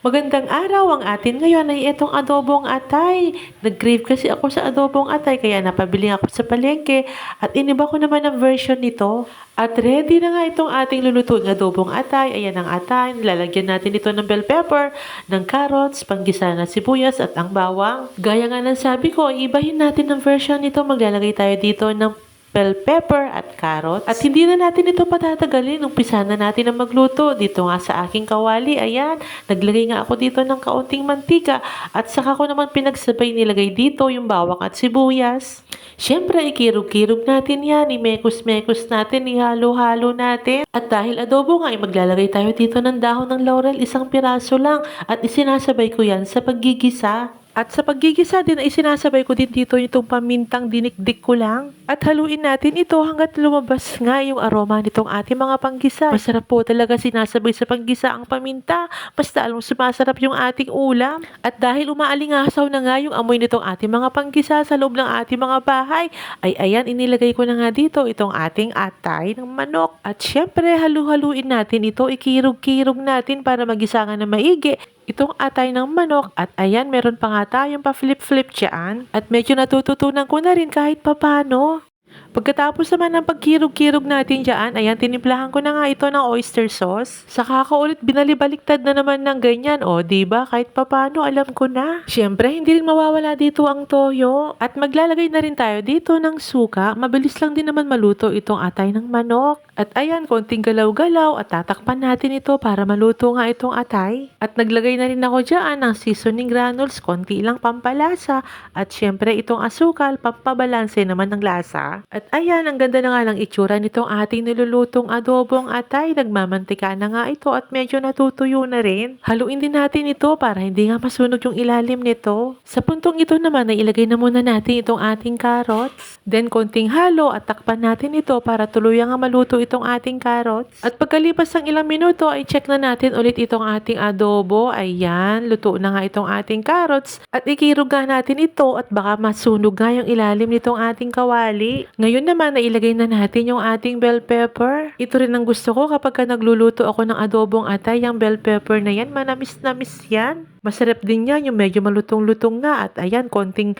Magandang araw, ang atin ngayon ay itong adobong atay. Nag-crave kasi ako sa adobong atay kaya napabili ako sa palengke at iniba ko naman ang version nito. At ready na nga itong ating lulutuing adobong atay. Ayan ang atay, nilalagyan natin ito ng bell pepper, ng carrots, panggisa na sibuyas at ang bawang. Gaya nga ng sabi ko, ibahin natin ang version nito. Maglalagay tayo dito ng bell pepper at carrots. At hindi na natin ito patatagalin. Umpisa na natin ang magluto. Dito nga sa aking kawali, ayan, naglagay nga ako dito ng kaunting mantika at saka ko naman pinagsabay nilagay dito yung bawang at sibuyas. Siyempre, ikirog-kirog natin yan, imekos-mekos natin, ihalo-halo natin. At dahil adobo nga, maglalagay tayo dito ng dahon ng laurel, isang piraso lang. At isinasabay ko yan sa paggigisa. At sa paggigisa din ay sinasabay ko din dito itong pamintang dinikdik ko lang. At haluin natin ito hanggat lumabas nga yung aroma nitong ating mga panggisa. Masarap po talaga sinasabay sa panggisa ang paminta. Basta alam sumasarap yung ating ulam. At dahil umaalingasaw na nga yung amoy nitong ating mga panggisa sa loob ng ating mga bahay, ay ayan inilagay ko na nga dito itong ating atay ng manok. At syempre halu-haluin natin ito, ikirog-kirog natin para magisa nga na maigi itong atay ng manok. At ayan, meron pa nga tayong pa-flip-flip dyan. At medyo natututunan ko na rin kahit papano. Pagkatapos naman ng pagkirog-kirog natin dyan, ayan, tinimplahan ko na nga ito ng oyster sauce. Saka ko ulit binalibaliktad na naman ng ganyan, o diba? Kahit papano, alam ko na. Siyempre, hindi rin mawawala dito ang toyo. At maglalagay na rin tayo dito ng suka. Mabilis lang din naman maluto itong atay ng manok. At ayan, konting galaw-galaw at tatakpan natin ito para maluto nga itong atay. At naglagay na rin ako dyan ng seasoning granules, konti lang pampalasa. At syempre, itong asukal, pampabalanse naman ng lasa. At ayan, ang ganda na nga ng itsura nitong ating nilulutong adobong atay. Nagmamantika na nga ito at medyo natutuyo na rin. Haluin din natin ito para hindi nga masunog yung ilalim nito. Sa puntong ito naman ay ilagay na muna natin itong ating carrots. Then konting halo at takpan natin ito para tuluyang nga maluto itong ating carrots. At pagkalipas ng ilang minuto ay check na natin ulit itong ating adobo. Ayan, luto na nga itong ating carrots. At ikirog nga natin ito at baka masunog nga yung ilalim nitong ating kawali. Ngayon naman, nailagay na natin yung ating bell pepper. Ito rin ang gusto ko kapag nagluluto ako ng adobong atay, yung bell pepper na yan, manamis-namis yan. Masarap din yan, yung medyo malutong-lutong nga. At ayan, konting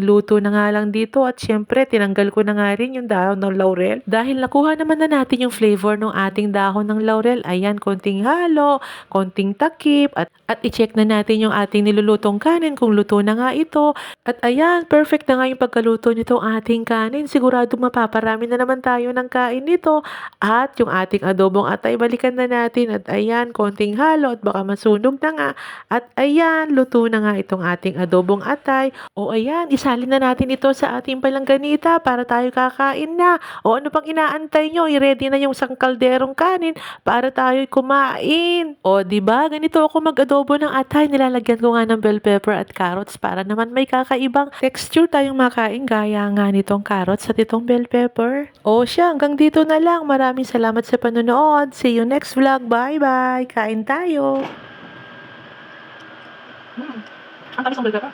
luto na nga lang dito. At syempre, tinanggal ko na nga rin yung dahon ng laurel. Dahil nakuha naman na natin yung flavor ng ating dahon ng laurel. Ayan, konting halo, konting takip. At i-check na natin yung ating nilulutong kanin kung luto na nga ito. At ayan, perfect na nga yung pagkaluto nitong ating kanin. Sigurado mapaparami na naman tayo ng kain nito. At yung ating adobong atay, balikan na natin. At ayan, konting halo at baka masunog na nga. At ayan, luto na nga itong ating adobong atay. O ayan, isalin na natin ito sa ating palangganita para tayo kakain na. O ano pang inaantay nyo? I-ready na yung isang kalderong kanin para tayo kumain. O diba, ganito ako mag-adobo ng atay. Nilalagyan ko nga ng bell pepper at carrots para naman may kakaibang texture tayong makain gaya nga nitong carrots at itong bell pepper. O siya, hanggang dito na lang. Maraming salamat sa panonood. See you next vlog. Bye-bye. Kain tayo. Ang tamis ng bell pepper.